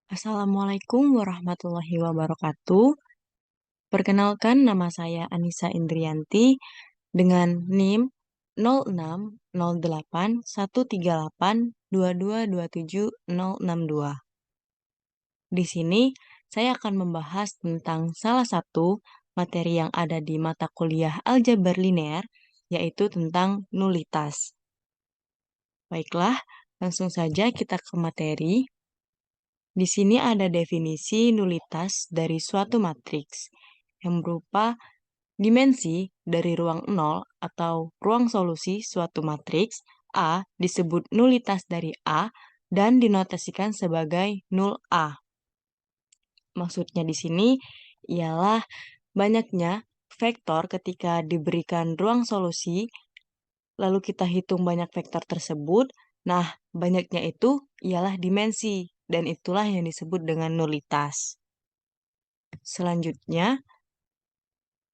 Assalamualaikum warahmatullahi wabarakatuh. Perkenalkan nama saya Anissa Indrianti dengan NIM 06081382227062. Di sini saya akan membahas tentang salah satu materi yang ada di mata kuliah aljabar linear, yaitu tentang nulitas. Baiklah, langsung saja kita ke materi. Di sini ada definisi nulitas dari suatu matriks yang berupa dimensi dari ruang nol atau ruang solusi suatu matriks A disebut nulitas dari A dan dinotasikan sebagai nul A. Maksudnya di sini ialah banyaknya vektor ketika diberikan ruang solusi, lalu kita hitung banyak vektor tersebut. Nah, banyaknya itu ialah dimensi, dan itulah yang disebut dengan nulitas. Selanjutnya,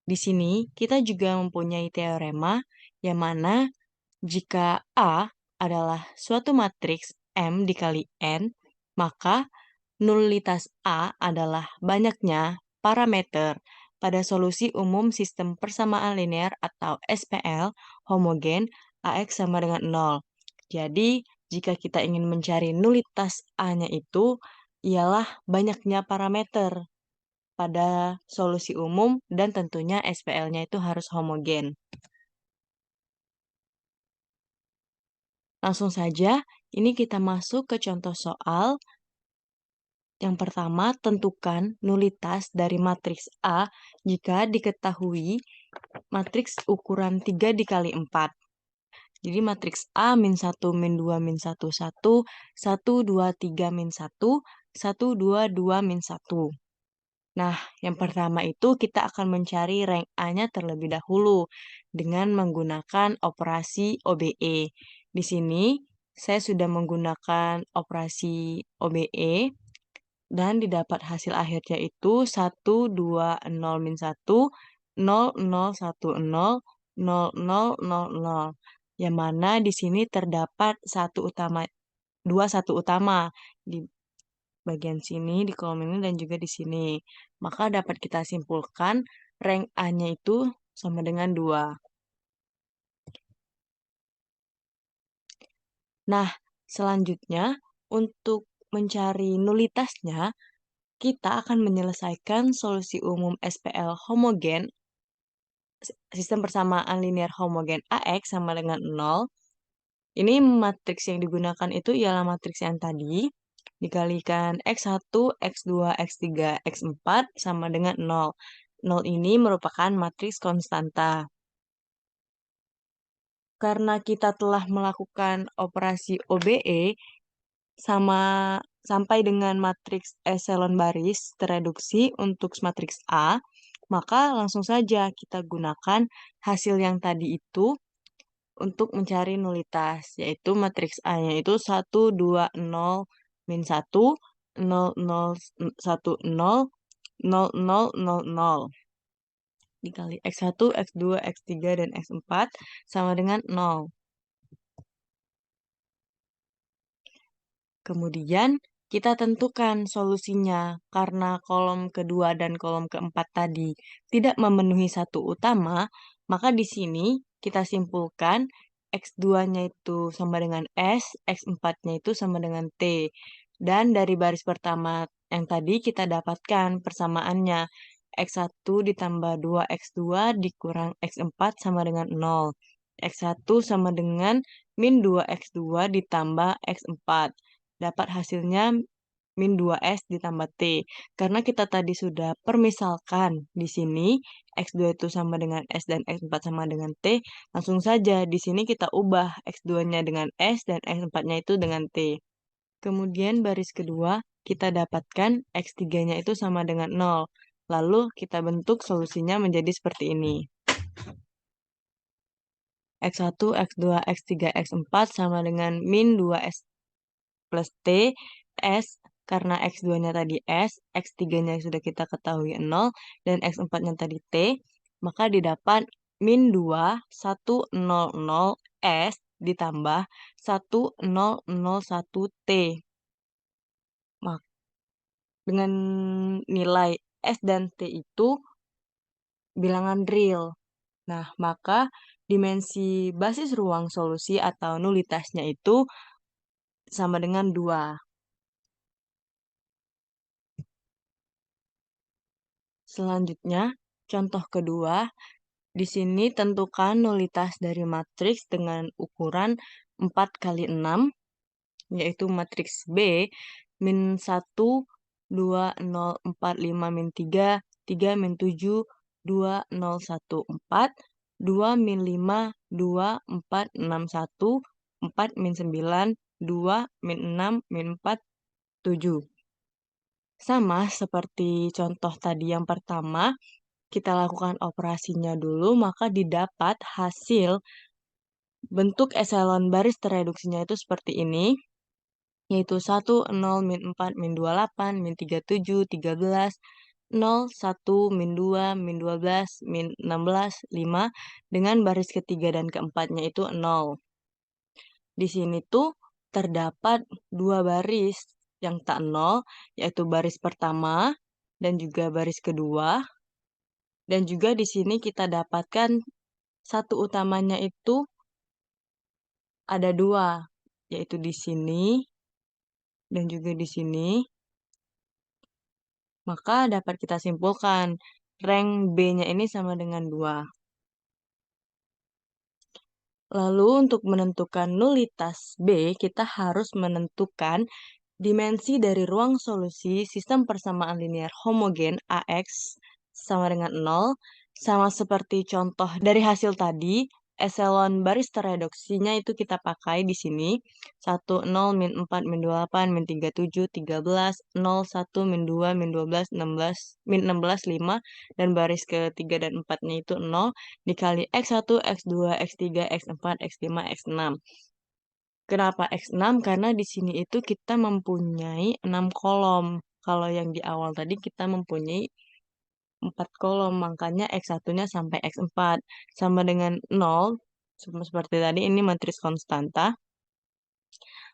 di sini kita juga mempunyai teorema yang mana jika A adalah suatu matriks M dikali N, maka nulitas A adalah banyaknya parameter pada solusi umum sistem persamaan linear atau SPL homogen AX sama dengan 0. Jadi, jika kita ingin mencari nulitas A-nya itu, ialah banyaknya parameter pada solusi umum dan tentunya SPL-nya itu harus homogen. Langsung saja, ini kita masuk ke contoh soal. Yang pertama, tentukan nulitas dari matriks A jika diketahui matriks ukuran 3 dikali 4. Jadi matriks A min 1, min 2, min 1, 1, 1, 2, 3, min 1, 1, 2, 2, min 1. Nah, yang pertama itu kita akan mencari rank A-nya terlebih dahulu dengan menggunakan operasi OBE. Di sini saya sudah menggunakan operasi OBE dan didapat hasil akhirnya itu 1, 2, 0, min 1, 0, 0, 1, 0, 0, 0, 0, 0. Yang mana di sini terdapat dua satu utama di bagian sini, di kolom ini, dan juga di sini. Maka dapat kita simpulkan rank A-nya itu sama dengan 2. Nah, selanjutnya untuk mencari nulitasnya, kita akan menyelesaikan solusi umum SPL homogen, sistem persamaan linear homogen AX sama dengan 0. Ini matriks yang digunakan itu ialah matriks yang tadi, dikalikan X1, X2, X3, X4 sama dengan 0. 0 ini merupakan matriks konstanta. Karena kita telah melakukan operasi OBE sampai dengan matriks eselon baris tereduksi untuk matriks A, maka langsung saja kita gunakan hasil yang tadi itu untuk mencari nulitas, yaitu matriks A-nya itu 1, 2, 0, min 1, 0, 0, 1, 0, 0, 0, 0, 0. Dikali X1, X2, X3, dan X4 sama dengan 0. Kemudian kita tentukan solusinya karena kolom kedua dan kolom keempat tadi tidak memenuhi satu utama, maka di sini kita simpulkan X2-nya itu sama dengan S, X4-nya itu sama dengan T. Dan dari baris pertama yang tadi kita dapatkan persamaannya. X1 ditambah 2X2 dikurang X4 sama dengan 0. X1 sama dengan min 2X2 ditambah X4. Dapat hasilnya min 2S ditambah T. Karena kita tadi sudah permisalkan di sini X2 itu sama dengan S dan X4 sama dengan T, langsung saja di sini kita ubah X2-nya dengan S dan X4-nya itu dengan T. Kemudian baris kedua kita dapatkan X3-nya itu sama dengan 0. Lalu kita bentuk solusinya menjadi seperti ini. X1, X2, X3, X4 sama dengan min 2S plus T, S, karena X2-nya tadi S, X3-nya sudah kita ketahui 0, dan X4-nya tadi T, maka didapat min 2, 1, 0, 0, S ditambah 1, 0, 0, 1, T. dengan nilai S dan T itu bilangan real. Nah, maka dimensi basis ruang solusi atau nulitasnya itu sama dengan 2. Selanjutnya, contoh kedua, di sini tentukan nulitas dari matriks dengan ukuran 4 kali 6, yaitu matriks B, min 1, 2, 0, 4, 5, min 3, 3, min 7, 2, 0, 1, 4, 2, min 5, 2, 4, 6, 1, 4, min 9, 2, min 6, min 4, 7. Sama seperti contoh tadi yang pertama, kita lakukan operasinya dulu, maka didapat hasil bentuk eselon baris tereduksinya itu seperti ini, yaitu 1, 0, min 4, min 28, min 37, 13, 0, 1, min 2, min 12, min 16, 5, dengan baris ketiga dan keempatnya itu 0. Di sini tuh terdapat dua baris yang tak 0, yaitu baris pertama dan juga baris kedua. Dan juga di sini kita dapatkan satu utamanya itu ada dua, yaitu di sini dan juga di sini. Maka dapat kita simpulkan rank B-nya ini sama dengan 2. Lalu untuk menentukan nulitas B, kita harus menentukan dimensi dari ruang solusi sistem persamaan linear homogen AX sama dengan 0, sama seperti contoh dari hasil tadi, eselon baris tereduksinya itu kita pakai di sini. 1, 0, min 4, min 28, min 37, 13, 0, 1, min 2, min 12, 16, min 16, 5, dan baris ketiga dan empatnya itu 0, dikali X1, X2, X3, X4, X5, X6. Kenapa X6? Karena di sini itu kita mempunyai 6 kolom. Kalau yang di awal tadi kita mempunyai 4 kolom, makanya X1-nya sampai X4. Sama dengan 0, seperti tadi ini matriks konstanta.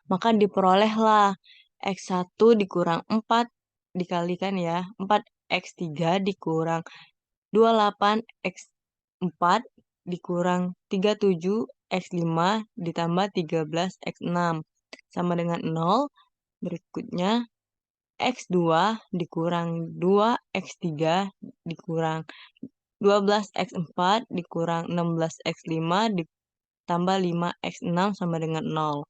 Maka diperolehlah X1 dikurang 4, dikalikan ya, 4X3 dikurang 28, X4 dikurang 37, X5 ditambah 13, X6. Sama dengan 0. Berikutnya, X2 dikurang 2, X3 dikurang 12, X4 dikurang 16, X5 ditambah 5, X6 sama dengan 0.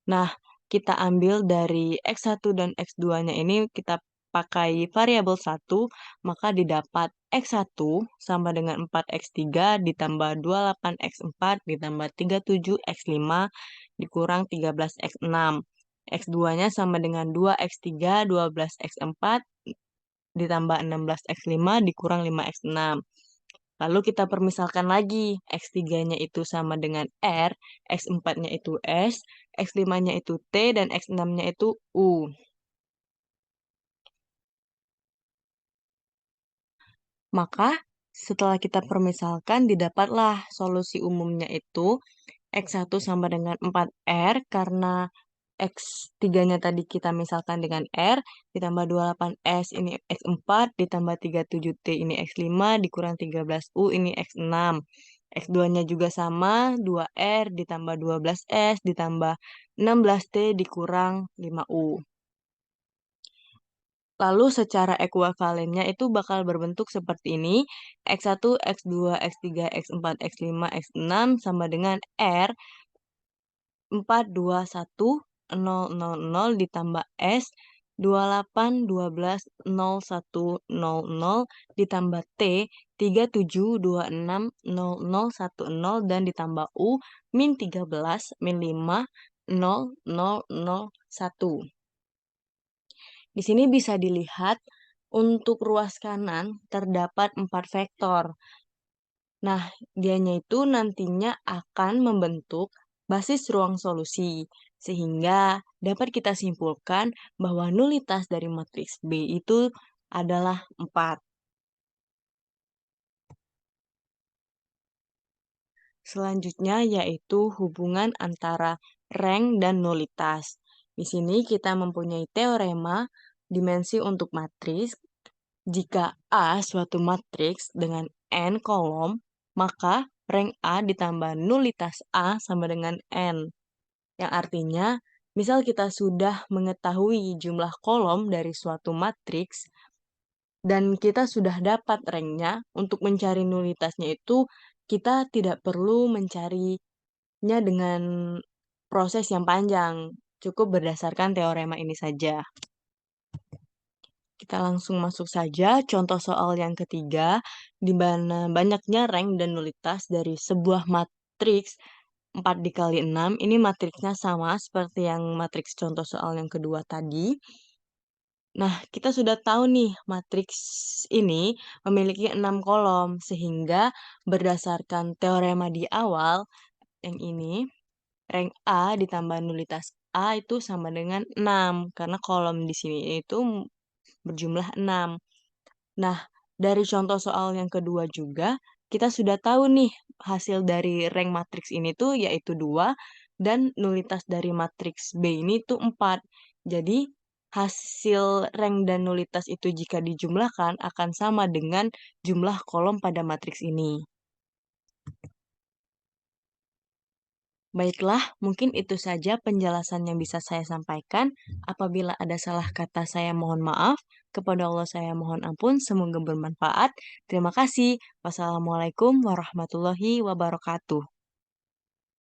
Nah, kita ambil dari X1 dan X2-nya ini kita pakai variabel 1, maka didapat X1 sama dengan 4X3 ditambah 28X4 ditambah 37X5 dikurang 13X6. X2-nya sama dengan 2X3, 12X4 ditambah 16X5 dikurang 5X6. Lalu kita permisalkan lagi, X3-nya itu sama dengan R, X4-nya itu S, X5-nya itu T, dan X6-nya itu U. Maka setelah kita permisalkan, didapatlah solusi umumnya itu X1 sama dengan 4R, karena X3-nya tadi kita misalkan dengan R, ditambah 28S ini X4, ditambah 37T ini X5, dikurang 13U ini X6. X2-nya juga sama, 2R ditambah 12S, ditambah 16T dikurang 5U. Lalu secara ekuivalennya itu bakal berbentuk seperti ini. X1, X2, X3, X4, X5, X6 sama dengan R 4, 2, 1, 0, 0, 0 ditambah S 28, 12, 0, 1, 0, 0 ditambah T 3, 7, 2, 6, 0, 0, 1, 0 dan ditambah U min 13, min 5, 0, 0, 0, 1. Di sini bisa dilihat untuk ruas kanan terdapat 4 vektor. Nah, dianya itu nantinya akan membentuk basis ruang solusi, sehingga dapat kita simpulkan bahwa nulitas dari matriks B itu adalah 4. Selanjutnya yaitu hubungan antara rank dan nulitas. Di sini kita mempunyai teorema dimensi untuk matriks, jika A suatu matriks dengan n kolom, maka rank A ditambah nulitas A sama dengan n. Yang artinya, misal kita sudah mengetahui jumlah kolom dari suatu matriks, dan kita sudah dapat ranknya, untuk mencari nulitasnya itu, kita tidak perlu mencarinya dengan proses yang panjang, cukup berdasarkan teorema ini saja. Kita langsung masuk saja contoh soal yang ketiga, di mana banyaknya rank dan nulitas dari sebuah matriks 4 dikali 6. Ini matriksnya sama seperti yang matriks contoh soal yang kedua tadi. Nah, kita sudah tahu nih, matriks ini memiliki 6 kolom, sehingga berdasarkan teorema di awal, yang ini, rank A ditambah nulitas A itu sama dengan 6, karena kolom di sini itu berjumlah 6. Nah, dari contoh soal yang kedua juga, kita sudah tahu nih hasil dari rank matriks ini tuh yaitu 2, dan nulitas dari matriks B ini tuh 4. Jadi, hasil rank dan nulitas itu jika dijumlahkan akan sama dengan jumlah kolom pada matriks ini. Baiklah, mungkin itu saja penjelasan yang bisa saya sampaikan. Apabila ada salah kata, saya mohon maaf. Kepada Allah saya mohon ampun. Semoga bermanfaat. Terima kasih. Wassalamualaikum warahmatullahi wabarakatuh.